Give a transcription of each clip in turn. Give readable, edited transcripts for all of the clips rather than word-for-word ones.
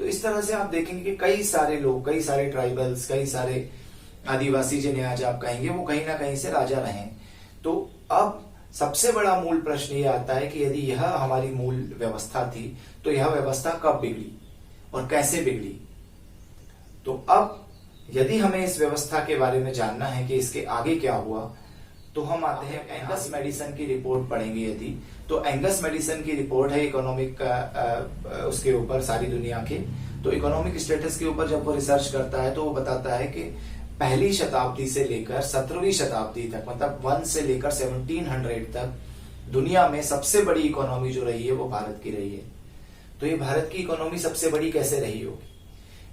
तो इस तरह से आप देखेंगे कि कई सारे लोग, कई सारे ट्राइबल्स, कई सारे आदिवासी जिन्हें आज आप कहेंगे, वो कहीं ना कहीं से राजा रहे। तो अब सबसे बड़ा मूल प्रश्न ये आता है कि यदि यह हमारी मूल व्यवस्था थी तो यह व्यवस्था कब बिगड़ी और कैसे बिगड़ी। तो अब यदि हमें इस व्यवस्था के बारे में जानना है कि इसके आगे क्या हुआ, तो हम आते हैं एंगस मेडिसन की रिपोर्ट पढ़ेंगे। यदि तो एंगस मेडिसन की रिपोर्ट है इकोनॉमिक उसके ऊपर सारी दुनिया के, तो इकोनॉमिक स्टेटस के ऊपर जब वो रिसर्च करता है तो वो बताता है कि पहली शताब्दी से लेकर 17वीं शताब्दी तक, मतलब 1 से लेकर 1700 तक दुनिया में सबसे बड़ी इकोनॉमी जो रही है वो भारत की रही है। तो ये भारत की इकोनॉमी सबसे बड़ी कैसे रही होगी,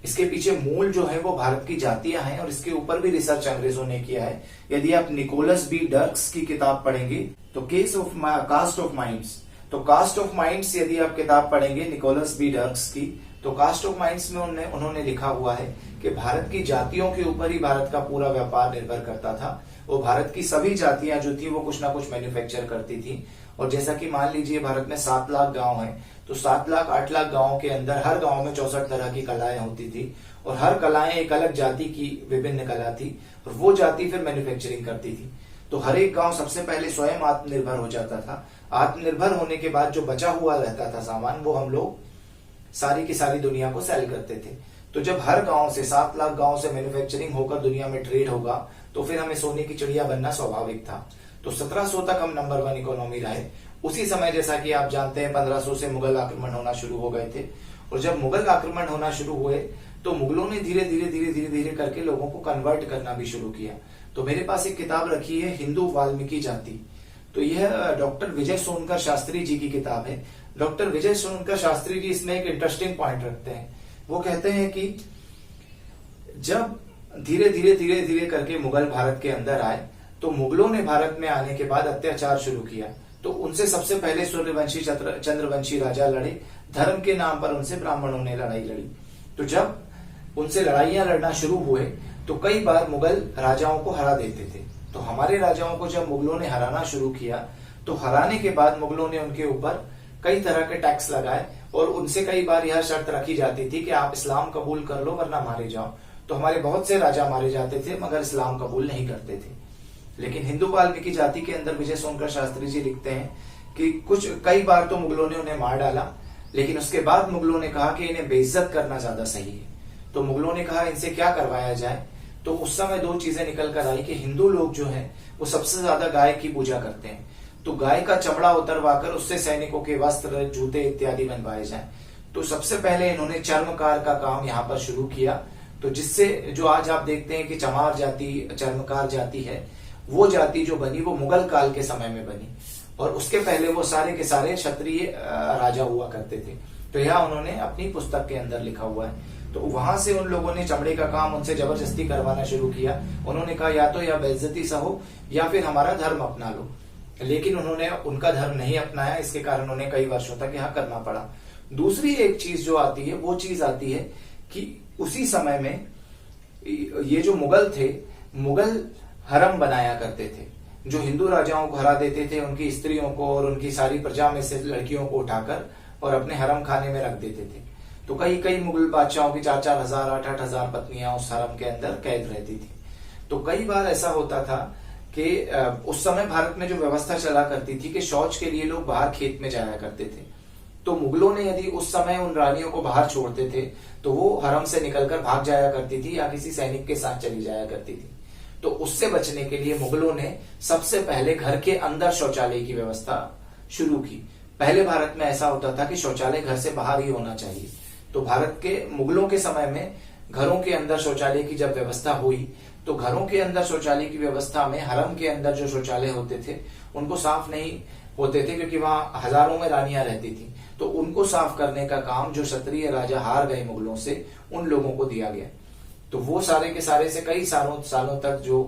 इसके पीछे मूल जो है वो भारत की जातियां हैं, और इसके ऊपर भी रिसर्च अंग्रेजों ने किया है। यदि आप निकोलस बी डर्क्स की किताब पढ़ेंगे तो कास्ट ऑफ माइंड्स, तो कास्ट ऑफ माइंड्स यदि आप किताब पढ़ेंगे निकोलस बी डर्क्स की, तो कास्ट ऑफ माइंड्स में उन्होंने लिखा हुआ है कि भारत की जातियों के ऊपर ही भारत का पूरा व्यापार निर्भर करता था। वो भारत की सभी जातियां जो थी वो कुछ ना कुछ मैन्युफैक्चर करती थी। और जैसा कि मान लीजिए भारत में 7 लाख गांव हैं, तो 7 लाख 8 लाख गांवों के अंदर हर गांव में 64 तरह की कलाएं होती थी, और हर कलाएं एक अलग जाति की विभिन्न कला थी, और वो जाति फिर मैन्युफैक्चरिंग करती थी। तो हर एक गांव सबसे पहले स्वयं आत्मनिर्भर हो जाता था। आत्मनिर्भर होने के बाद जो बचा हुआ रहता था सामान, वो हम लोग सारी की सारी दुनिया को सेल करते थे। तो जब हर गांव से 7 लाख गांव से मैन्युफैक्चरिंग होकर दुनिया में ट्रेड होगा, तो फिर हमें सोने की चिड़िया बनना स्वाभाविक था। तो 1700 तक हम नंबर 1 इकोनॉमी रहे। उसी समय जैसा कि आप जानते हैं 1500 से मुगल आक्रमण होना शुरू हो गए थे, और जब मुगल आक्रमण होना शुरू हुए तो मुगलों ने धीरे धीरे करके लोगों को कन्वर्ट करना भी शुरू किया। तो मेरे पास एक किताब रखी है, हिंदू वाल्मीकि जाति। तो यह डॉक्टर विजय सोनकर शास्त्री जी की किताब है। डॉक्टर विजय सोनकर शास्त्री जी इसमें एक इंटरेस्टिंग पॉइंट रखते हैं। वो कहते हैं कि जब धीरे धीरे करके मुगल भारत के अंदर आए, तो मुगलों ने भारत में आने के बाद अत्याचार शुरू किया। तो उनसे सबसे पहले सूर्यवंशी चंद्रवंशी राजा लड़े, धर्म के नाम पर उनसे ब्राह्मणों ने लड़ाई लड़ी। तो जब उनसे लड़ाइयां लड़ना शुरू हुए तो कई बार मुगल राजाओं को हरा देते थे। तो हमारे राजाओं को जब मुगलों ने हराना शुरू किया, तो हराने के बाद मुगलों ने उनके ऊपर कई तरह के टैक्स लगाए, और उनसे कई बार यह शर्त रखी जाती थी कि आप इस्लाम कबूल कर लो वरना मारे जाओ। तो हमारे बहुत से राजा मारे जाते थे, मगर इस्लाम कबूल नहीं करते थे। लेकिन हिंदू वाल्मीकि जाति के अंदर विजय सोनकर शास्त्री जी लिखते हैं कि कई बार तो मुगलों ने उन्हें मार डाला, लेकिन उसके बाद मुगलों ने कहा कि इन्हें बेइज्जत करना ज्यादा सही है। तो मुगलों ने कहा इनसे क्या करवाया जाए। तो उस समय 2 चीजें निकल कर आई कि हिंदू लोग जो हैं वो सबसे ज्यादा गाय की पूजा करते हैं, तो गाय का चमड़ा उतरवाकर उससे सैनिकों के वस्त्र, जूते इत्यादि बनवाए जाएं। तो सबसे पहले इन्होंने चर्मकार का काम यहाँ पर शुरू किया। तो जिससे जो आज आप देखते हैं कि चमार जाति, चर्मकार जाति है, वो जाति जो बनी वो मुगल काल के समय में बनी, और उसके पहले वो सारे के सारे क्षत्रिय राजा हुआ करते थे। तो यह उन्होंने अपनी पुस्तक के अंदर लिखा हुआ है। तो वहां से उन लोगों ने चमड़े का काम उनसे जबरदस्ती करवाना शुरू किया। उन्होंने कहा या तो यह बेइज्जती सहो या फिर हमारा धर्म अपना लो। लेकिन उन्होंने उनका धर्म नहीं अपनाया, इसके कारण उन्हें कई वर्षों तक यहाँ करना पड़ा। दूसरी एक चीज जो आती है, वो चीज आती है कि उसी समय में ये जो मुगल थे, मुगल हरम बनाया करते थे। जो हिंदू राजाओं को हरा देते थे, उनकी स्त्रियों को और उनकी सारी प्रजा में से लड़कियों को उठाकर और अपने हरम खाने में रख देते थे। तो कई मुगल बादशाहों की 4-4 हजार 8-8 हजार पत्नियां उस हरम के अंदर कैद रहती थी। तो कई बार ऐसा होता था कि उस समय भारत में जो व्यवस्था चला करती थी कि शौच के लिए लोग बाहर खेत में जाया करते थे। तो मुगलों ने यदि उस समय उन रानियों को बाहर छोड़ते थे तो वो हरम से निकलकर भाग जाया करती थी या किसी सैनिक के साथ चली जाया करती थी। तो उससे बचने के लिए मुगलों ने सबसे पहले घर के अंदर शौचालय की व्यवस्था शुरू की। पहले भारत में ऐसा होता था कि शौचालय घर से बाहर ही होना चाहिए। तो भारत के मुगलों के समय में घरों के अंदर शौचालय की जब व्यवस्था हुई, तो घरों के अंदर शौचालय की व्यवस्था में हरम के अंदर जो शौचालय होते थे उनको साफ नहीं होते थे, क्योंकि वहां हजारों में रानियां रहती थी। तो उनको साफ करने का काम जो क्षत्रिय राजा हार गए मुगलों से, उन लोगों को दिया गया। तो वो सारे के सारे से कई सालों तक जो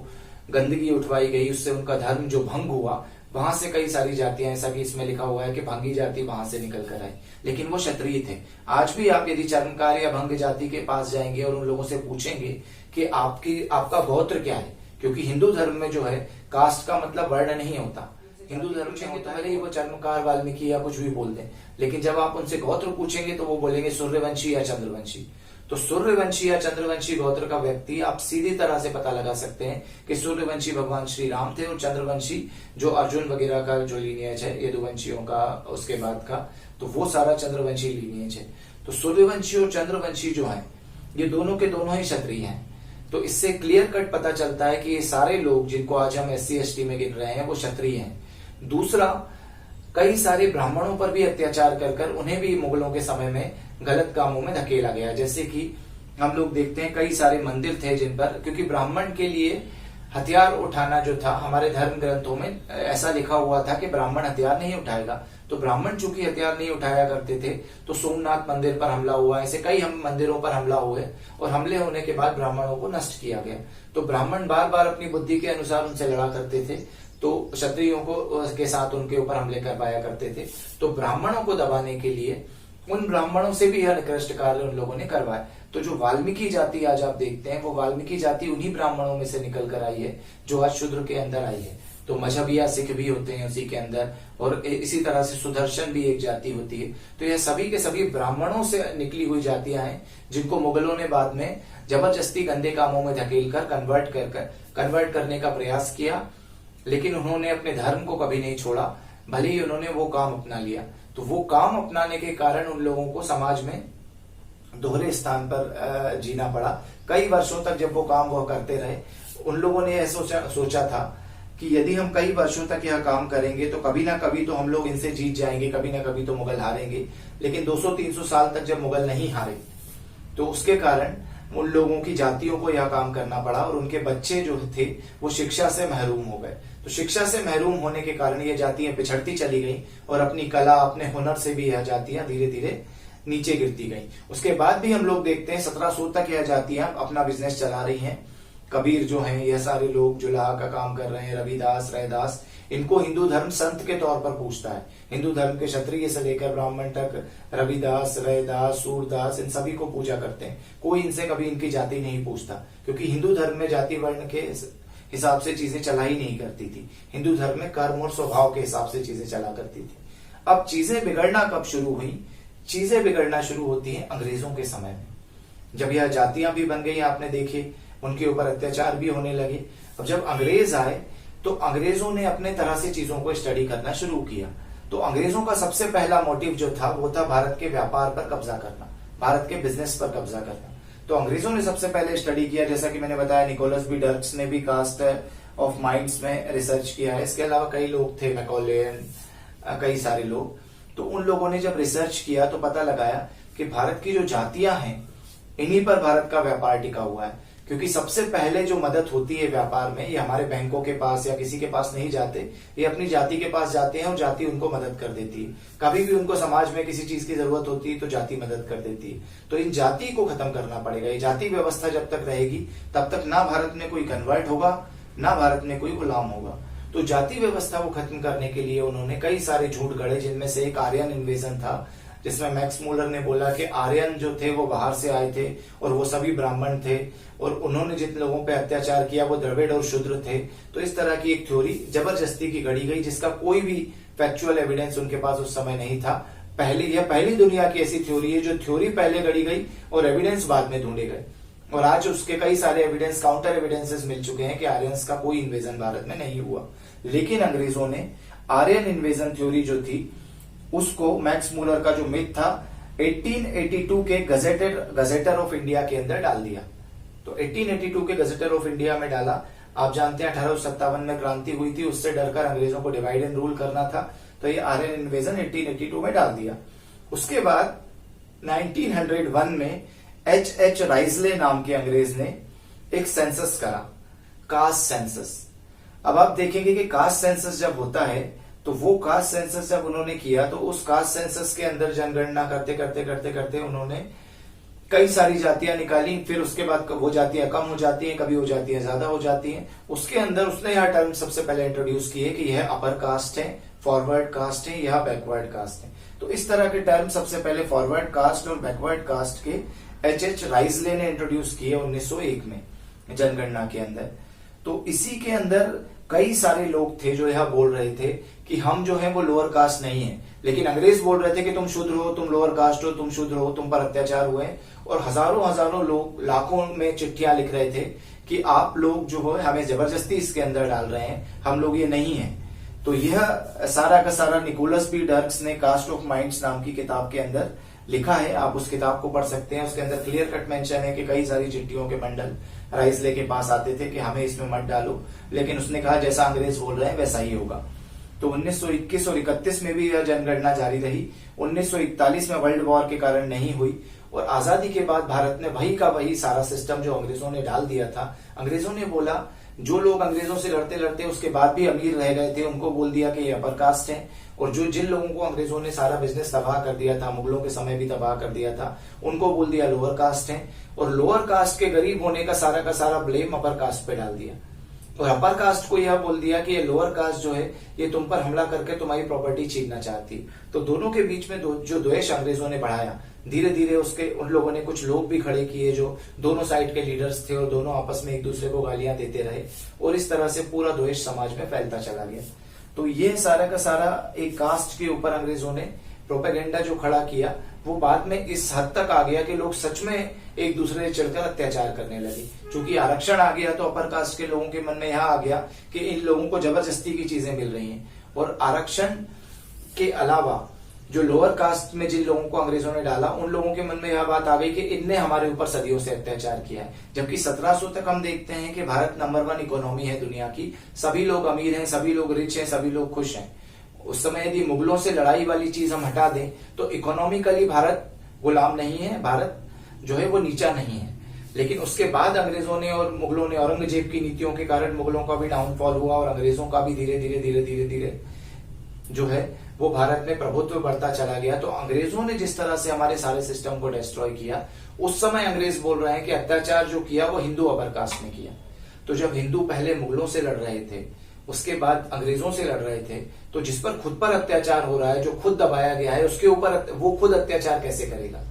गंदगी उठवाई गई, उससे उनका धर्म जो भंग हुआ, वहां से कई सारी जातियां, ऐसा कि इसमें लिखा हुआ है कि भंगी जाति वहां से निकल कर आई, लेकिन वो क्षत्रिय थे। आज भी आप यदि चर्मकार या भंग जाति के पास जाएंगे और उन लोगों से पूछेंगे कि आपका गोत्र क्या है, क्योंकि हिंदू धर्म में जो है कास्ट का मतलब वर्ण नहीं होता, हिंदू धर्म में होता है भले ही वो चर्मकार वाल्मीकि या कुछ भी बोल दें, लेकिन जब आप उनसे गोत्र पूछेंगे तो वो बोलेंगे सूर्यवंशी या चंद्रवंशी। तो सूर्यवंशी या चंद्रवंशी गोत्र का व्यक्ति आप सीधी तरह से पता लगा सकते हैं कि सूर्यवंशी भगवान श्री राम थे, और चंद्रवंशी जो अर्जुन वगैरह का जो लीनियज है यदुवंशियों का उसके बाद का, तो वो सारा चंद्रवंशी लीनियज है। तो सूर्यवंशी और चंद्रवंशी जो है ये दोनों के दोनों ही क्षत्रिय हैं। तो इससे क्लियर कट पता चलता है कि ये सारे लोग जिनको आज हम SC ST में गिन रहे हैं वो क्षत्रिय हैं। दूसरा, कई सारे ब्राह्मणों पर भी अत्याचार कर कर उन्हें भी मुगलों के समय में गलत कामों में धकेला गया। जैसे कि हम लोग देखते हैं कई सारे मंदिर थे जिन पर, क्योंकि ब्राह्मण के लिए हथियार उठाना जो था हमारे धर्म ग्रंथों में ऐसा लिखा हुआ था कि ब्राह्मण हथियार नहीं उठाएगा। तो ब्राह्मण चूंकि हथियार नहीं उठाया करते थे तो सोमनाथ मंदिर पर हमला हुआ, ऐसे कई मंदिरों पर हमला हुए, और हमले होने के बाद ब्राह्मणों को नष्ट किया गया। तो ब्राह्मण बार बार अपनी बुद्धि के अनुसार उनसे लड़ा करते थे, तो क्षत्रियों को के साथ उनके ऊपर हमले करवाया करते थे। तो ब्राह्मणों को दबाने के लिए उन ब्राह्मणों से भी यह निकृष्ट कार्य उन लोगों ने करवाए। तो जो वाल्मीकि जाति आज आप देखते हैं वो वाल्मीकि जाति उन्हीं ब्राह्मणों में से निकल कर आई है जो आज शूद्र के अंदर आई है। तो मजहबिया सिख भी होते हैं उसी के अंदर, और इसी तरह से सुदर्शन भी एक जाति होती है। तो यह सभी के सभी ब्राह्मणों से निकली हुई जातियां हैं जिनको मुगलों ने बाद में जबरदस्ती गंदे कामों में धकेल कर कन्वर्ट करने का प्रयास किया, लेकिन उन्होंने अपने धर्म को कभी नहीं छोड़ा, भले ही उन्होंने वो काम अपना लिया। तो वो काम अपनाने के कारण उन लोगों को समाज में दोहरे स्थान पर जीना पड़ा। कई वर्षों तक जब वो काम वो करते रहे, उन लोगों ने यह सोचा था कि यदि हम कई वर्षों तक यह काम करेंगे तो कभी ना कभी तो हम लोग इनसे जीत जाएंगे, कभी ना कभी तो मुगल हारेंगे। लेकिन 200-300 साल तक जब मुगल नहीं हारे तो उसके कारण उन लोगों की जातियों को यह काम करना पड़ा, और उनके बच्चे जो थे वो शिक्षा से महरूम हो गए। तो शिक्षा से महरूम होने के कारण ये जातियां पिछड़ती चली गई, और अपनी कला अपने हुनर से भी यह जातियां धीरे धीरे नीचे गिरती गई। उसके बाद भी हम लोग देखते हैं 1700 तक यह जातियां अपना बिजनेस चला रही हैं। कबीर जो हैं, यह सारे लोग जो लाह का काम कर रहे हैं, रविदास, रैदास, इनको हिंदू धर्म संत के तौर पर पूछता है। हिंदू धर्म के क्षत्रिय से लेकर ब्राह्मण तक रविदास, रैदास, सूरदास, इन सभी को पूजा करते हैं। कोई इनसे कभी इनकी जाति नहीं पूछता, क्योंकि हिंदू धर्म में जाति वर्ण के हिसाब से चीजें चला ही नहीं करती थी। हिंदू धर्म में कर्म और स्वभाव के हिसाब से चीजें चला करती थी। अब चीजें बिगड़ना कब शुरू हुई? चीजें बिगड़ना शुरू होती हैं अंग्रेजों के समय में, जब यह जातियां भी बन गई, आपने देखे, उनके ऊपर अत्याचार भी होने लगे। अब जब अंग्रेज आए तो अंग्रेजों ने अपने तरह से चीजों को स्टडी करना शुरू किया। तो अंग्रेजों का सबसे पहला मोटिव जो था वो था भारत के व्यापार पर कब्जा करना, भारत के बिजनेस पर कब्जा करना। तो अंग्रेजों ने सबसे पहले स्टडी किया, जैसा कि मैंने बताया, निकोलस बी डर्क्स ने भी कास्ट ऑफ माइंड्स में रिसर्च किया है। इसके अलावा कई लोग थे, मैकॉलेन, कई सारे लोग। तो उन लोगों ने जब रिसर्च किया तो पता लगाया कि भारत की जो जातियां हैं इन्हीं पर भारत का व्यापार टिका हुआ है, क्योंकि सबसे पहले जो मदद होती है व्यापार में, ये हमारे बैंकों के पास या किसी के पास नहीं जाते, ये अपनी जाति के पास जाते हैं और जाति उनको मदद कर देती है। कभी भी उनको समाज में किसी चीज की जरूरत होती है तो जाति मदद कर देती है। तो इन जाति को खत्म करना पड़ेगा। ये जाति व्यवस्था जब तक रहेगी तब तक ना भारत में कोई कन्वर्ट होगा, ना भारत में कोई गुलाम होगा। तो जाति व्यवस्था को खत्म करने के लिए उन्होंने कई सारे झूठ गढ़े, जिनमें से एक आर्यन इन्वेजन था, जिसमें मैक्स मूलर ने बोला कि आर्यन जो थे वो बाहर से आए थे और वो सभी ब्राह्मण थे, और उन्होंने जिन लोगों पे अत्याचार किया वो द्रविड़ और शूद्र थे। तो इस तरह की एक थ्योरी जबरदस्ती की गढ़ी गई, जिसका कोई भी फैक्चुअल एविडेंस उनके पास उस समय नहीं था। पहली दुनिया की ऐसी थ्योरी है जो थ्योरी पहले गढ़ी गई और एविडेंस बाद में ढूंढे गए, और आज उसके कई सारे एविडेंस, काउंटर एविडेंसेस मिल चुके हैं कि आर्यंस का कोई इन्वेजन भारत में नहीं हुआ। लेकिन अंग्रेजों ने आर्यन इन्वेजन थ्योरी जो थी उसको, मैक्स मूलर का जो मिथ था, 1882 के गजेटर ऑफ इंडिया के अंदर डाल दिया। तो 1882 के गजेटर ऑफ इंडिया में डाला। आप जानते हैं 1857 में क्रांति हुई थी, उससे डरकर अंग्रेजों को डिवाइड एंड रूल करना था, तो ये आर्यन इन्वेजन 1882 में डाल दिया। उसके बाद 1901 में H. राइजले नाम के अंग्रेज ने एक सेंसस करा, कास्ट सेंसस। अब आप देखेंगे कि कास्ट सेंसस जब होता है तो वो कास्ट सेंसस जब उन्होंने किया तो उस कास्ट सेंसस के अंदर जनगणना करते करते उन्होंने कई सारी जातियां निकाली। फिर उसके बाद वो जातियां कम हो जाती हैं, कभी वो जातियां ज्यादा हो जाती हैं। उसके अंदर उसने यह टर्म सबसे पहले इंट्रोड्यूस किए कि यह अपर कास्ट है, फॉरवर्ड कास्ट है, यह बैकवर्ड कास्ट है। तो इस तरह के टर्म सबसे पहले फॉरवर्ड कास्ट और बैकवर्ड कास्ट के H. राइजले ने इंट्रोड्यूस किए 1901 में जनगणना के अंदर। तो इसी के अंदर कई सारे लोग थे जो यह बोल रहे थे कि हम जो है वो लोअर कास्ट नहीं है, लेकिन अंग्रेज बोल रहे थे कि तुम शूद्र हो, तुम लोअर कास्ट हो, तुम शूद्र हो, तुम पर अत्याचार हुए। और हजारों हजारों लोग लाखों में चिट्ठियां लिख रहे थे कि आप लोग जो है हमें जबरदस्ती इसके अंदर डाल रहे हैं, हम लोग ये नहीं है। तो यह सारा का सारा निकोलस पी डर्क्स ने कास्ट ऑफ माइंड्स नाम की किताब के अंदर लिखा है। आप उस किताब को पढ़ सकते हैं। उसके अंदर क्लियर कट मेंशन है कि कई सारी चिट्ठियों के बंडल राइसले के पास आते थे कि हमें इसमें मत डालो, लेकिन उसने कहा जैसा अंग्रेज बोल रहे हैं वैसा ही होगा। तो 1921 और 31 में भी यह जनगणना जारी रही। 1941 में वर्ल्ड वॉर के कारण नहीं हुई और आजादी के बाद भारत ने वही का वही सारा सिस्टम जो अंग्रेजों ने डाल दिया था। अंग्रेजों ने बोला, जो लोग अंग्रेजों से लड़ते लड़ते उसके बाद भी अमीर रह गए थे उनको बोल दिया कि ये अपर कास्ट है, और जो जिन लोगों को अंग्रेजों ने सारा बिजनेस तबाह कर दिया था, मुगलों के समय भी तबाह कर दिया था, उनको बोल दिया लोअर कास्ट है। और लोअर कास्ट के गरीब होने का सारा ब्लेम अपर कास्ट पे डाल दिया और अपर कास्ट को यह बोल दिया कि ये लोअर कास्ट जो है ये तुम पर हमला करके तुम्हारी प्रॉपर्टी छीनना चाहती। तो दोनों के बीच में जो द्वेष अंग्रेजों ने बढ़ाया, धीरे धीरे उसके उन लोगों ने कुछ लोग भी खड़े किए जो दोनों साइड के लीडर्स थे और दोनों आपस में एक दूसरे को गालियां देते रहे और इस तरह से पूरा द्वेष समाज में फैलता चला गया। तो ये सारा का सारा एक कास्ट के ऊपर अंग्रेजों ने प्रोपेगेंडा जो खड़ा किया वो बाद में इस हद तक आ गया कि लोग सच में एक दूसरे से चिढ़कर अत्याचार करने लगे। क्योंकि आरक्षण आ गया तो अपर कास्ट के लोगों के मन में यह आ गया कि इन लोगों को जबरदस्ती की चीजें मिल रही हैं, और आरक्षण के अलावा जो लोअर कास्ट में जिन लोगों को अंग्रेजों ने डाला उन लोगों के मन में यह बात आ गई कि इनने हमारे ऊपर सदियों से अत्याचार किया है। जबकि 1700 तक हम देखते हैं कि भारत नंबर 1 इकोनॉमी है दुनिया की, सभी लोग अमीर हैं, सभी लोग रिच हैं, सभी लोग खुश हैं। उस समय यदि मुगलों से लड़ाई वाली चीज हम हटा दें तो इकोनॉमिकली भारत गुलाम नहीं है, भारत जो है वो नीचा नहीं है। लेकिन उसके बाद अंग्रेजों ने और मुगलों ने औरंगजेब की नीतियों के कारण मुगलों का भी डाउनफॉल हुआ और अंग्रेजों का भी धीरे धीरे जो है वो भारत में प्रभुत्व बढ़ता चला गया। तो अंग्रेजों ने जिस तरह से हमारे सारे सिस्टम को डिस्ट्रॉय किया, उस समय अंग्रेज बोल रहे हैं कि अत्याचार जो किया वो हिंदू अपर कास्ट ने किया। तो जब हिंदू पहले मुगलों से लड़ रहे थे, उसके बाद अंग्रेजों से लड़ रहे थे, तो जिस पर खुद पर अत्याचार हो रहा है, जो खुद दबाया गया है, उसके ऊपर वो खुद अत्याचार कैसे करेगा।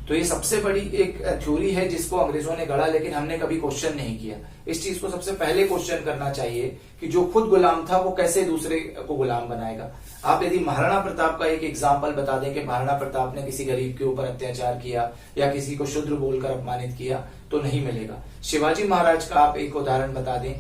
तो ये सबसे बड़ी एक थ्योरी है जिसको अंग्रेजों ने गढ़ा, लेकिन हमने कभी क्वेश्चन नहीं किया। इस चीज को सबसे पहले क्वेश्चन करना चाहिए कि जो खुद गुलाम था वो कैसे दूसरे को गुलाम बनाएगा। आप यदि महाराणा प्रताप का एक एग्जाम्पल बता दें कि महाराणा प्रताप ने किसी गरीब के ऊपर अत्याचार किया या किसी को शूद्र बोलकर अपमानित किया, तो नहीं मिलेगा। शिवाजी महाराज का आप एक उदाहरण बता दें,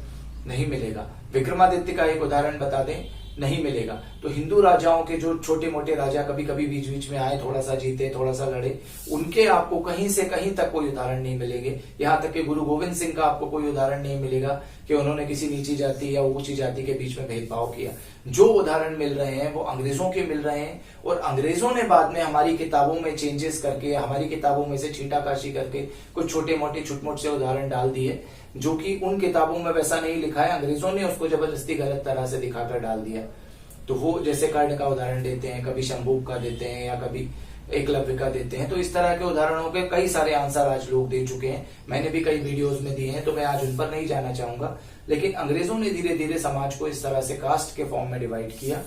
नहीं मिलेगा। विक्रमादित्य का एक उदाहरण बता दें, नहीं मिलेगा। तो हिंदू राजाओं के जो छोटे मोटे राजा कभी कभी बीच बीच में आए, थोड़ा सा जीते, थोड़ा सा लड़े, उनके आपको कहीं से कहीं तक कोई उदाहरण नहीं मिलेंगे। यहाँ तक कि गुरु गोविंद सिंह का आपको कोई उदाहरण नहीं मिलेगा कि उन्होंने किसी नीची जाति या ऊंची जाति के बीच में भेदभाव किया। जो उदाहरण मिल रहे हैं वो अंग्रेजों के मिल रहे हैं, और अंग्रेजों ने बाद में हमारी किताबों में चेंजेस करके, हमारी किताबों में से छींटाकाशी करके कुछ छोटे मोटे छुटमुट से उदाहरण डाल दिए, जो कि उन किताबों में वैसा नहीं लिखा है। अंग्रेजों ने उसको जबरदस्ती गलत तरह से दिखाकर डाल दिया। तो वो जैसे कर्ण का उदाहरण देते हैं, कभी शंभूक का देते हैं या कभी एकलव्य का देते हैं। तो इस तरह के उदाहरणों के कई सारे आंसर आज लोग दे चुके हैं, मैंने भी कई वीडियोस में दिए हैं, तो मैं आज उन पर नहीं जाना चाहूंगा। लेकिन अंग्रेजों ने धीरे धीरे समाज को इस तरह से कास्ट के फॉर्म में डिवाइड किया,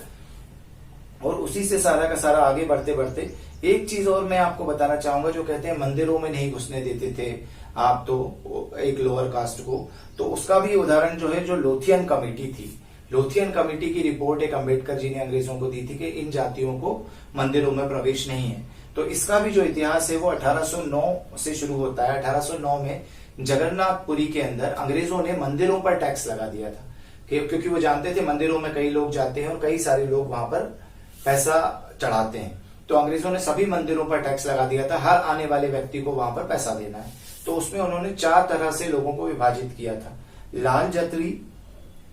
और उसी से सारा का सारा आगे बढ़ते बढ़ते एक चीज और मैं आपको बताना चाहूंगा, जो कहते हैं मंदिरों में नहीं घुसने देते थे आप तो एक लोअर कास्ट को, तो उसका भी उदाहरण जो है, जो लोथियन कमेटी थी, लोथियन कमेटी की रिपोर्ट एक अंबेडकर जी ने अंग्रेजों को दी थी कि इन जातियों को मंदिरों में प्रवेश नहीं है। तो इसका भी जो इतिहास है वो 1809 से शुरू होता है। 1809 में जगन्नाथपुरी के अंदर अंग्रेजों ने मंदिरों पर टैक्स लगा दिया था, क्योंकि वो जानते थे मंदिरों में कई लोग जाते हैं और कई सारे लोग वहां पर पैसा चढ़ाते हैं। तो अंग्रेजों ने सभी मंदिरों पर टैक्स लगा दिया था, हर आने वाले व्यक्ति को वहां पर पैसा देना है। तो उसमें उन्होंने 4 तरह से लोगों को विभाजित किया था, लाल जत्री,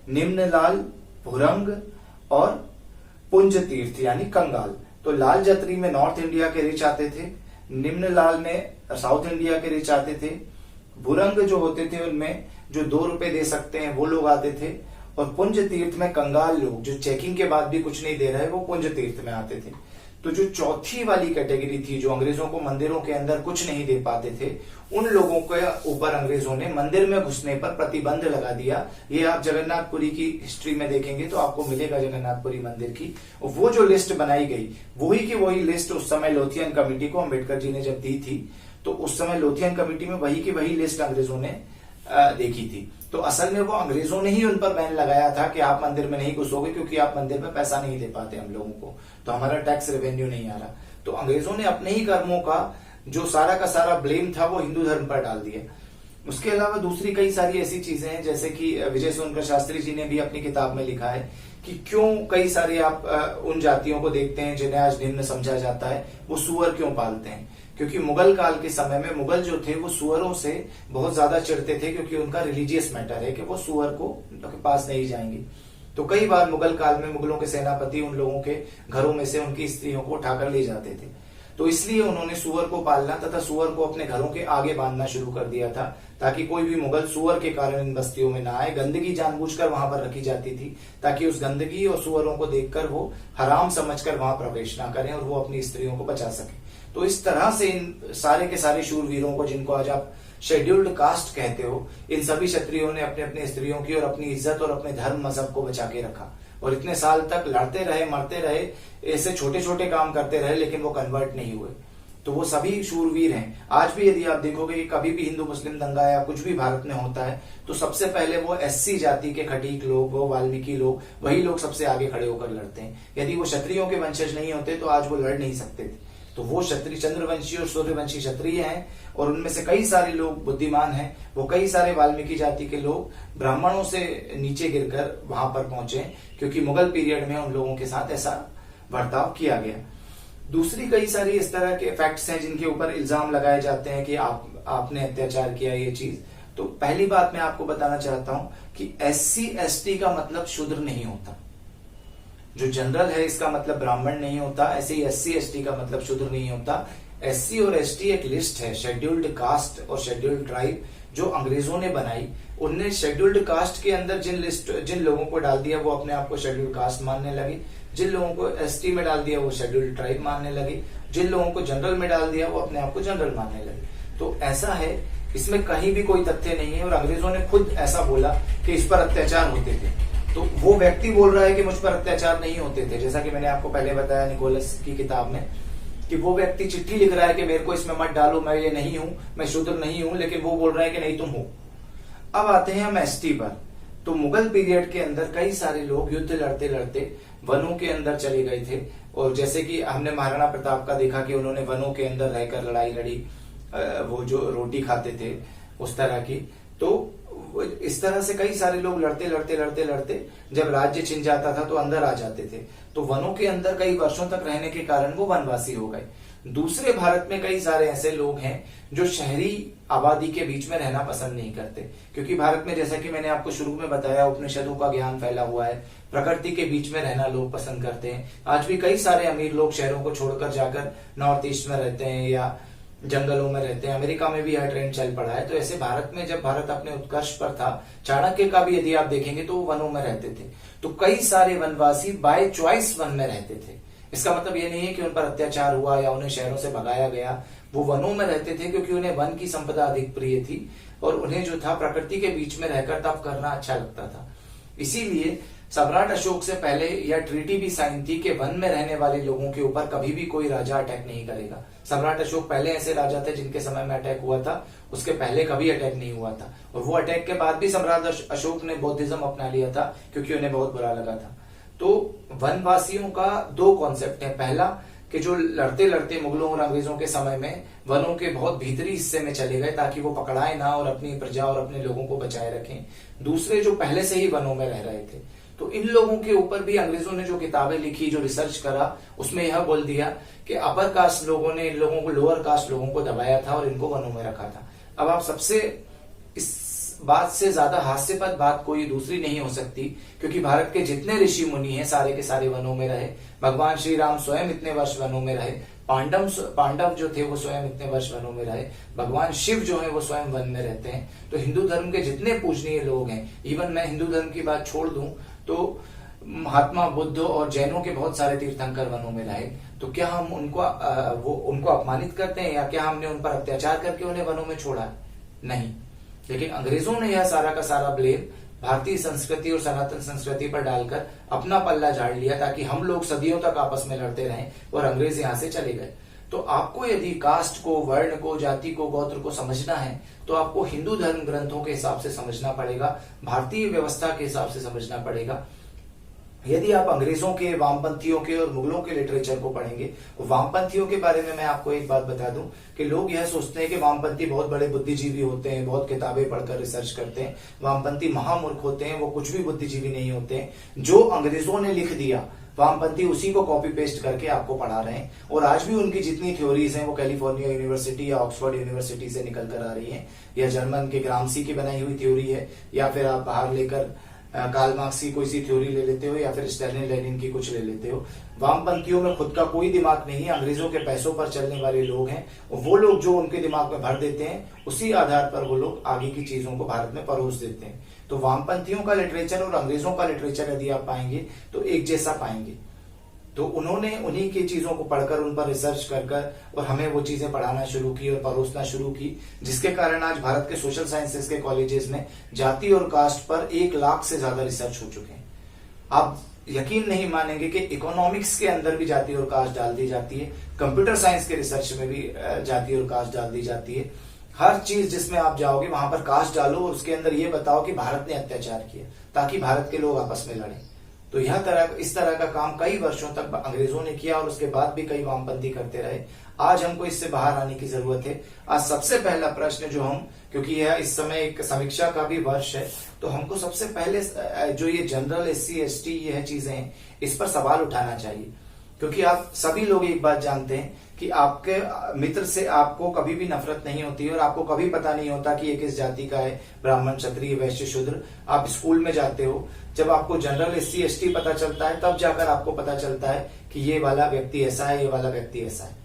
निम्न लाल, भुरंग और पुंज तीर्थ यानी कंगाल। तो लाल जत्री में नॉर्थ इंडिया के रिच आते थे, निम्न लाल में साउथ इंडिया के रिच आते थे, भुरंग जो होते थे उनमें जो 2 रुपए दे सकते हैं वो लोग आते थे, और पुंज तीर्थ में कंगाल लोग जो चेकिंग के बाद भी कुछ नहीं दे रहे वो पुंज तीर्थ में आते थे। तो जो चौथी वाली कैटेगरी थी, जो अंग्रेजों को मंदिरों के अंदर कुछ नहीं दे पाते थे, उन लोगों के ऊपर अंग्रेजों ने मंदिर में घुसने पर प्रतिबंध लगा दिया। ये आप जगन्नाथपुरी की हिस्ट्री में देखेंगे तो आपको मिलेगा जगन्नाथपुरी मंदिर की वो जो लिस्ट बनाई गई, वही की वही लिस्ट उस समय लोथियन कमेटी को अम्बेडकर जी ने जब दी थी, तो उस समय लोथियन कमेटी में वही की वही लिस्ट अंग्रेजों ने देखी थी। तो असल में वो अंग्रेजों ने ही उन पर बैन लगाया था कि आप मंदिर में नहीं घुसोगे, क्योंकि आप मंदिर में पैसा नहीं दे पाते हम लोगों को, तो हमारा टैक्स रेवेन्यू नहीं आ रहा। तो अंग्रेजों ने अपने ही कर्मों का जो सारा का सारा ब्लेम था वो हिंदू धर्म पर डाल दिया। उसके अलावा दूसरी कई सारी ऐसी चीजें हैं, जैसे कि विजय सोनकर शास्त्री जी ने भी अपनी किताब में लिखा है कि क्यों कई सारे आप उन जातियों को देखते हैं जिन्हें आज निम्न समझा जाता है, वो सुअर क्यों पालते हैं। क्योंकि मुगल काल के समय में मुगल जो थे वो सुअरों से बहुत ज्यादा चिढ़ते थे, क्योंकि उनका रिलीजियस मैटर है कि वो सुअर को उनके पास नहीं जाएंगे। तो कई बार मुगल काल में मुगलों के सेनापति उन लोगों के घरों में से उनकी स्त्रियों को उठाकर ले जाते थे। तो इसलिए उन्होंने सुअर को पालना तथा सुअर को अपने घरों के आगे बांधना शुरू कर दिया था, ताकि कोई भी मुगल सुअर के कारण इन बस्तियों में ना आए। गंदगी जानबूझकर वहां पर रखी जाती थी, ताकि उस गंदगी और सुअरों को देखकर वो हराम समझकर वहां प्रवेश ना करें और वो अपनी स्त्रियों को बचा सके। तो इस तरह से इन सारे के सारे शूरवीरों को, जिनको आज आप शेड्यूल्ड कास्ट कहते हो, इन सभी क्षत्रियों ने अपने अपने स्त्रियों की और अपनी इज्जत और अपने धर्म मजहब को बचा के रखा, और इतने साल तक लड़ते रहे, मरते रहे, ऐसे छोटे छोटे काम करते रहे, लेकिन वो कन्वर्ट नहीं हुए। तो वो सभी शूरवीर हैं। आज भी यदि आप देखोगे कि कभी भी हिंदू मुस्लिम दंगा या कुछ भी भारत में होता है, तो सबसे पहले वो एससी जाति के खटीक लोग, वो वाल्मीकि लोग, वही लोग सबसे आगे खड़े होकर लड़ते हैं। यदि वो क्षत्रियों के वंशज नहीं होते तो आज वो लड़ नहीं सकते थे। तो वो क्षत्रिय, चंद्रवंशी और सूर्यवंशी क्षत्रिय हैं, और उनमें से कई सारे लोग बुद्धिमान हैं। वो कई सारे वाल्मीकि जाति के लोग ब्राह्मणों से नीचे गिरकर वहां पर पहुंचे, क्योंकि मुगल पीरियड में उन लोगों के साथ ऐसा बर्ताव किया गया। दूसरी कई सारी इस तरह के फैक्ट्स हैं जिनके ऊपर इल्जाम लगाए जाते हैं कि आपने अत्याचार किया, ये चीज। तो पहली बात मैं आपको बताना चाहता हूं कि SC ST का मतलब शूद्र नहीं होता। जो जनरल है इसका मतलब ब्राह्मण नहीं होता, ऐसे ही SC ST का मतलब शूद्र नहीं होता। SC और ST एक लिस्ट है, शेड्यूल्ड कास्ट और शेड्यूल्ड ट्राइब, जो अंग्रेजों ने बनाई। उनने शेड्यूल्ड कास्ट के अंदर जिन लोगों को डाल दिया वो अपने आप को शेड्यूल्ड कास्ट मानने लगे, जिन लोगों को ST में डाल दिया वो शेड्यूल्ड ट्राइब मानने लगे, जिन लोगों को जनरल में डाल दिया वो अपने आप को जनरल मानने लगे। तो ऐसा है, इसमें कहीं भी कोई तथ्य नहीं है, और अंग्रेजों ने खुद ऐसा बोला कि इस पर अत्याचार होते थे। तो वो व्यक्ति बोल रहा है कि मुझ पर अत्याचार नहीं होते थे, जैसा कि मैंने आपको पहले बताया निकोलस की किताब में, कि वो व्यक्ति चिट्ठी लिख रहा है कि मेरे को इसमें मत डालो, मैं ये नहीं हूं, मैं शूद्र नहीं हूं, लेकिन वो बोल रहा है कि नहीं तुम हो। अब आते हैं हम ST पर। तो मुगल पीरियड के अंदर कई सारे लोग युद्ध लड़ते लड़ते वनों के अंदर चले गए थे, और जैसे कि हमने महाराणा प्रताप का देखा कि उन्होंने वनों के अंदर रहकर लड़ाई लड़ी, वो जो रोटी खाते थे उस तरह की। तो इस तरह से कई सारे लोग लड़ते लड़ते लड़ते लड़ते जब राज्य छिन जाता था तो अंदर आ जाते थे। तो वनों के अंदर कई वर्षों तक रहने के कारण वो वनवासी हो गए। दूसरे भारत में कई सारे ऐसे लोग हैं जो शहरी आबादी के बीच में रहना पसंद नहीं करते, क्योंकि भारत में, जैसा कि मैंने आपको शुरू में बताया, उपनिषदों का ज्ञान फैला हुआ है, प्रकृति के बीच में रहना लोग पसंद करते हैं। आज भी कई सारे अमीर लोग शहरों को छोड़कर जाकर नॉर्थ ईस्ट में रहते हैं या जंगलों में रहते हैं। अमेरिका में भी यह ट्रेंड चल पड़ा है। तो ऐसे भारत में जब भारत अपने उत्कर्ष पर था, चाणक्य का भी यदि आप देखेंगे तो वो वनों में रहते थे। तो कई सारे वनवासी बाय चॉइस वन में रहते थे। इसका मतलब ये नहीं है कि उन पर अत्याचार हुआ या उन्हें शहरों से भगाया गया। वो वनों में रहते थे क्योंकि उन्हें वन की संपदा अधिक प्रिय थी, और उन्हें जो था प्रकृति के बीच में रहकर तप करना अच्छा लगता था। इसीलिए सम्राट अशोक से पहले यह ट्रीटी भी साइन थी कि वन में रहने वाले लोगों के ऊपर कभी भी कोई राजा अटैक नहीं करेगा। सम्राट अशोक पहले ऐसे राजा थे जिनके समय में अटैक हुआ था, उसके पहले कभी अटैक नहीं हुआ था। और वो अटैक के बाद भी सम्राट अशोक ने बौद्धिज्म अपना लिया था, क्योंकि उन्हें बहुत बुरा लगा था। तो वनवासियों का दो कॉन्सेप्ट है। पहला कि जो लड़ते लड़ते मुगलों और अंग्रेजों के समय में वनों के बहुत भीतरी हिस्से में चले गए ताकि वो पकड़ाए ना और अपनी प्रजा और अपने लोगों को बचाए रखें। दूसरे जो पहले से ही वनों में रह रहे थे। तो इन लोगों के ऊपर भी अंग्रेजों ने जो किताबें लिखी, जो रिसर्च करा, उसमें यह बोल दिया कि अपर कास्ट लोगों ने इन लोगों को, लोअर कास्ट लोगों को दबाया था और इनको वनों में रखा था। अब आप सबसे इस बात से ज्यादा हास्यपद बात कोई दूसरी नहीं हो सकती, क्योंकि भारत के जितने ऋषि मुनि हैं सारे के सारे वनों में रहे। भगवान श्री राम स्वयं इतने वर्ष वनों में रहे। पांडव जो थे वो स्वयं इतने वर्ष वनों में रहे। भगवान शिव जो है वो स्वयं वन में रहते हैं। तो हिंदू धर्म के जितने पूजनीय लोग हैं, इवन मैं हिंदू धर्म की बात छोड़ दूं तो महात्मा बुद्ध और जैनों के बहुत सारे तीर्थंकर वनों में रहे। तो क्या हम उनको अपमानित करते हैं, या क्या हमने उन पर अत्याचार करके उन्हें वनों में छोड़ा? नहीं। लेकिन अंग्रेजों ने यह सारा का सारा ब्लेम भारतीय संस्कृति और सनातन संस्कृति पर डालकर अपना पल्ला झाड़ लिया, ताकि हम लोग सदियों तक आपस में लड़ते रहें और अंग्रेज यहां से चले गए। तो आपको यदि कास्ट को, वर्ण को, जाति को, गोत्र को समझना है तो आपको हिंदू धर्म ग्रंथों के हिसाब से समझना पड़ेगा, भारतीय व्यवस्था के हिसाब से समझना पड़ेगा। यदि आप अंग्रेजों के, वामपंथियों के और मुगलों के लिटरेचर को पढ़ेंगे, वामपंथियों के बारे में मैं आपको एक बात बता दूं कि लोग यह सोचते हैं कि वामपंथी बहुत बड़े बुद्धिजीवी होते हैं, बहुत किताबें पढ़कर रिसर्च करते हैं। वामपंथी महामूर्ख होते हैं, वो कुछ भी बुद्धिजीवी नहीं होते हैं। जो अंग्रेजों ने लिख दिया वामपंथी उसी को कॉपी पेस्ट करके आपको पढ़ा रहे हैं, और आज भी उनकी जितनी थ्योरीज हैं वो कैलिफोर्निया यूनिवर्सिटी या ऑक्सफोर्ड यूनिवर्सिटी से निकल कर आ रही हैं, या जर्मन के ग्रामसी की बनाई हुई थ्योरी है, या फिर आप बाहर लेकर कार्ल मार्क्स की कोई सी थ्योरी ले लेते हो, या फिर स्टैलिन लेनिन की कुछ ले लेते हो। वामपंथियों में खुद का कोई दिमाग नहीं है, अंग्रेजों के पैसों पर चलने वाले लोग हैं। वो लोग जो उनके दिमाग में भर देते हैं उसी आधार पर वो लोग आगे की चीजों को भारत में परोस देते हैं। तो वामपंथियों का लिटरेचर और अंग्रेजों का लिटरेचर यदि आप पाएंगे तो एक जैसा पाएंगे। तो उन्होंने उन्हीं की चीजों को पढ़कर, उन पर रिसर्च कर और हमें वो चीजें पढ़ाना शुरू की और परोसना शुरू की, जिसके कारण आज भारत के सोशल साइंसेस के कॉलेजेस में जाति और कास्ट पर 1 लाख से ज्यादा रिसर्च हो चुके हैं। आप यकीन नहीं मानेंगे कि इकोनॉमिक्स के अंदर भी जाति और कास्ट डाल दी जाती है, कंप्यूटर साइंस के रिसर्च में भी जाति और कास्ट डाल दी जाती है। हर चीज जिसमें आप जाओगे वहां पर कास्ट डालो और उसके अंदर ये बताओ कि भारत ने अत्याचार किया, ताकि भारत के लोग आपस में लड़े। तो इस तरह का काम कई वर्षों तक अंग्रेजों ने किया और उसके बाद भी कई वामपंथी करते रहे। आज हमको इससे बाहर आने की जरूरत है। आज सबसे पहला प्रश्न जो हम, क्योंकि यह इस समय एक समीक्षा का भी वर्ष है, तो हमको सबसे पहले जो ये जनरल SC ST यह चीजें हैं इस पर सवाल उठाना चाहिए। क्योंकि आप सभी लोग एक बात जानते हैं कि आपके मित्र से आपको कभी भी नफरत नहीं होती और आपको कभी पता नहीं होता कि ये किस जाति का है, ब्राह्मण, क्षत्रिय, वैश्य, शूद्र। आप स्कूल में जाते हो, जब आपको जनरल SC ST पता चलता है तब जाकर आपको पता चलता है कि ये वाला व्यक्ति ऐसा है, ये वाला व्यक्ति ऐसा है।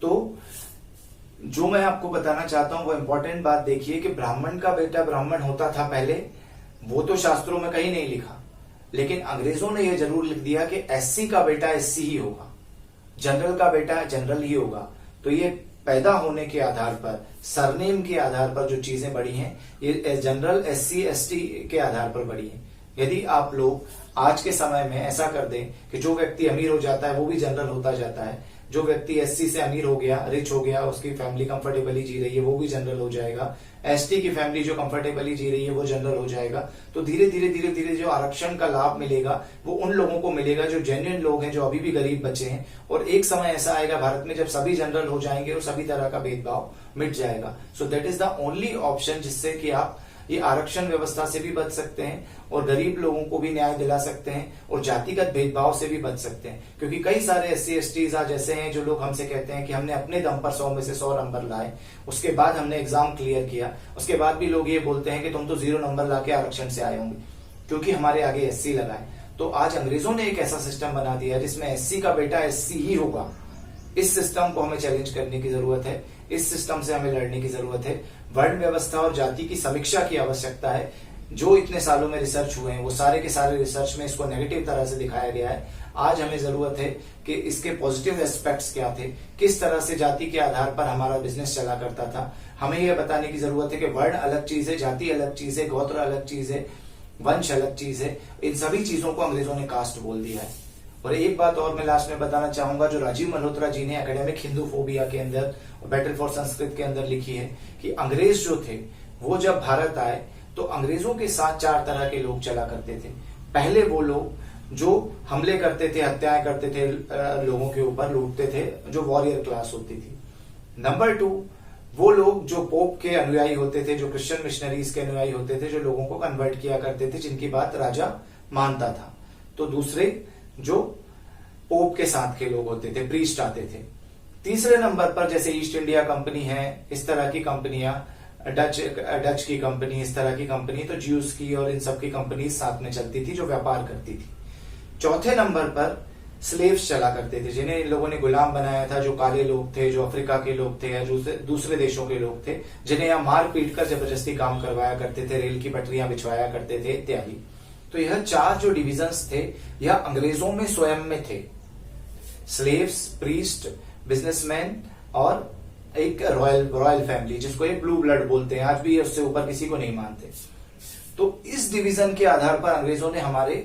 तो जो मैं आपको बताना चाहता हूं वो इंपॉर्टेंट बात देखिए कि ब्राह्मण का बेटा ब्राह्मण होता था पहले, वो तो शास्त्रों में कहीं नहीं लिखा, लेकिन अंग्रेजों ने यह जरूर लिख दिया कि SC का बेटा SC ही होगा, जनरल का बेटा जनरल ही होगा। तो ये पैदा होने के आधार पर, सरनेम के आधार पर जो चीजें बढ़ी हैं, ये जनरल SC ST के आधार पर बढ़ी हैं। यदि आप लोग आज के समय में ऐसा कर दें कि जो व्यक्ति अमीर हो जाता है वो भी जनरल होता जाता है, जो व्यक्ति SC से अमीर हो गया, रिच हो गया, उसकी फैमिली कंफर्टेबली जी रही है, वो भी जनरल हो जाएगा, ST की फैमिली जो कंफर्टेबली जी रही है वो जनरल हो जाएगा। तो धीरे धीरे जो आरक्षण का लाभ मिलेगा वो उन लोगों को मिलेगा जो जेन्युइन लोग हैं, जो अभी भी गरीब बचे हैं। और एक समय ऐसा आएगा भारत में जब सभी जनरल हो जाएंगे और सभी तरह का भेदभाव मिट जाएगा। So that is the only option जिससे कि आप ये आरक्षण व्यवस्था से भी बच सकते हैं और गरीब लोगों को भी न्याय दिला सकते हैं और जातिगत भेदभाव से भी बच सकते हैं। क्योंकि कई सारे SC STs आज ऐसे हैं जो लोग हमसे कहते हैं कि हमने अपने दम पर 100 में से 100 नंबर लाए, उसके बाद हमने एग्जाम क्लियर किया, उसके बाद भी लोग ये बोलते हैं कि तुम तो 0 नंबर लाके आरक्षण से आए होंगे क्योंकि हमारे आगे SC लगाए। तो आज अंग्रेजों ने एक ऐसा सिस्टम बना दिया जिसमें SC का बेटा SC ही होगा। इस सिस्टम को हमें चैलेंज करने की जरूरत है, इस सिस्टम से हमें लड़ने की जरूरत है। वर्ण व्यवस्था और जाति की समीक्षा की आवश्यकता है। जो इतने सालों में रिसर्च हुए हैं वो सारे के सारे रिसर्च में इसको नेगेटिव तरह से दिखाया गया है। आज हमें जरूरत है कि इसके पॉजिटिव एस्पेक्ट्स क्या थे, किस तरह से जाति के आधार पर हमारा बिजनेस चला करता था। हमें यह बताने की जरूरत है कि वर्ण अलग चीज है, जाति अलग चीज है, गोत्र अलग चीज है, वंश अलग चीज है। इन सभी चीजों को अंग्रेजों ने कास्ट बोल दिया है। और एक बात और मैं लास्ट में बताना चाहूंगा जो राजीव मल्होत्रा जी ने एकेडमिक हिंदूफोबिया के अंदर, बैटल फॉर संस्कृत के अंदर लिखी है कि अंग्रेज जो थे वो जब भारत आए तो अंग्रेजों के साथ 4 तरह के लोग चला करते थे। पहले वो लोग जो हमले करते थे, हत्याएं करते थे, लोगों के ऊपर लूटते थे, जो वॉरियर क्लास होती थी। नंबर 2 वो लोग जो पोप के अनुयायी होते थे, जो क्रिश्चियन मिशनरीज के अनुयायी होते थे, जो लोगों को कन्वर्ट किया करते थे, जिनकी बात राजा मानता था। तो दूसरे जो पोप के साथ के लोग होते थे, प्रीस्ट आते थे। तीसरे नंबर पर जैसे ईस्ट इंडिया कंपनी है, इस तरह की कंपनियां, डच की कंपनी, इस तरह की कंपनी, तो ज्यूस की और इन सब की कंपनी साथ में चलती थी जो व्यापार करती थी। चौथे नंबर पर स्लेव्स चला करते थे, जिन्हें इन लोगों ने गुलाम बनाया था, जो काले लोग थे, जो अफ्रीका के लोग थे या जो दूसरे देशों के लोग थे, जिन्हें यहाँ मार पीट कर जबरदस्ती काम करवाया करते थे, रेल की पटरियां बिछवाया करते थे इत्यादि। तो यह 4 जो डिविजन्स थे यह अंग्रेजों में स्वयं में थे। स्लेव्स, प्रीस्ट, बिजनेसमैन और एक रॉयल फैमिली, जिसको एक ब्लू ब्लड बोलते हैं। आज भी उससे ऊपर किसी को नहीं मानते। तो इस डिवीजन के आधार पर अंग्रेजों ने हमारे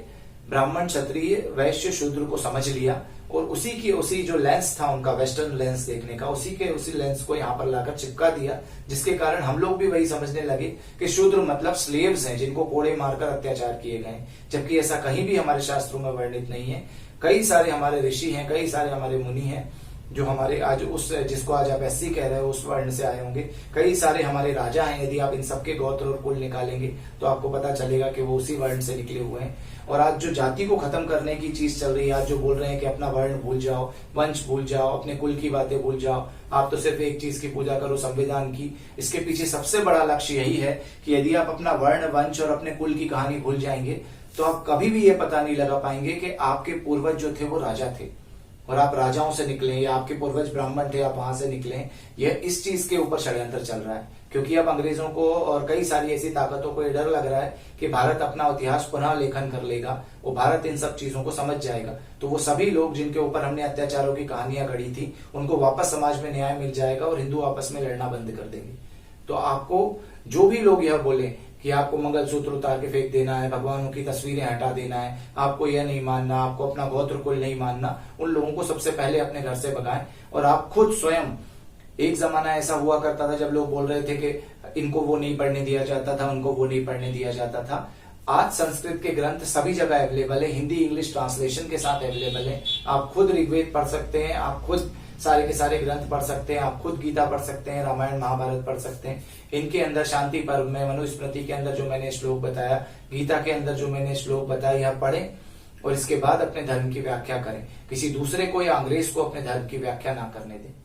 ब्राह्मण, क्षत्रिय, वैश्य, शूद्र को समझ लिया और उसी जो लेंस था उनका वेस्टर्न लेंस देखने का, उसी लेंस को यहाँ पर लाकर चिपका दिया, जिसके कारण हम लोग भी वही समझने लगे कि शूद्र मतलब स्लेव्स हैं जिनको कोड़े मारकर अत्याचार किए गए, जबकि ऐसा कहीं भी हमारे शास्त्रों में वर्णित नहीं है। कई सारे हमारे ऋषि हैं, कई सारे हमारे मुनि हैं जो हमारे आज जिसको आज आप एससी कह रहे हो उस वर्ण से आए होंगे। कई सारे हमारे राजा हैं, यदि आप इन सबके गोत्र और कुल निकालेंगे तो आपको पता चलेगा कि वो उसी वर्ण से निकले हुए हैं। और आज जो जाति को खत्म करने की चीज चल रही है, आज जो बोल रहे हैं कि अपना वर्ण भूल जाओ, वंश भूल जाओ, अपने कुल की बातें भूल जाओ, आप तो सिर्फ एक चीज की पूजा करो, संविधान की। इसके पीछे सबसे बड़ा लक्ष्य यही है कि यदि आप अपना वर्ण, वंश और अपने कुल की कहानी भूल जाएंगे तो आप कभी भी ये पता नहीं लगा पाएंगे कि आपके पूर्वज जो थे वो राजा थे और आप राजाओं से निकले, या आपके पूर्वज ब्राह्मण थे, आप वहां से निकले। यह इस चीज के ऊपर षड्यंत्र चल रहा है, क्योंकि अब अंग्रेजों को और कई सारी ऐसी ताकतों को ये डर लग रहा है कि भारत अपना इतिहास पुनः लेखन कर लेगा, वो भारत इन सब चीजों को समझ जाएगा। तो वो सभी लोग जिनके ऊपर हमने अत्याचारों की कहानियां गढ़ी थी, उनको वापस समाज में न्याय मिल जाएगा और हिंदू आपस में लड़ना बंद कर देंगे। तो आपको जो भी लोग यह बोले कि आपको मंगलसूत्र उतार के फेंक देना है, भगवानों की तस्वीरें हटा देना है, आपको यह नहीं मानना, आपको अपना गोत्र कुल नहीं मानना, उन लोगों को सबसे पहले अपने घर से भगाएं। और आप खुद स्वयं, एक जमाना ऐसा हुआ करता था जब लोग बोल रहे थे कि इनको वो नहीं पढ़ने दिया जाता था, उनको वो नहीं पढ़ने दिया जाता था। आज संस्कृत के ग्रंथ सभी जगह अवेलेबल है, हिंदी इंग्लिश ट्रांसलेशन के साथ अवेलेबल है। आप खुद ऋग्वेद पढ़ सकते हैं, आप खुद सारे के सारे ग्रंथ पढ़ सकते हैं, आप खुद गीता पढ़ सकते हैं, रामायण महाभारत पढ़ सकते हैं। इनके अंदर शांति पर्व में, मनुस्मृति के अंदर जो मैंने श्लोक बताया, गीता के अंदर जो मैंने श्लोक बताया, यह पढ़ें और इसके बाद अपने धर्म की व्याख्या करें। किसी दूसरे को या अंग्रेज को अपने धर्म की व्याख्या ना करने दें।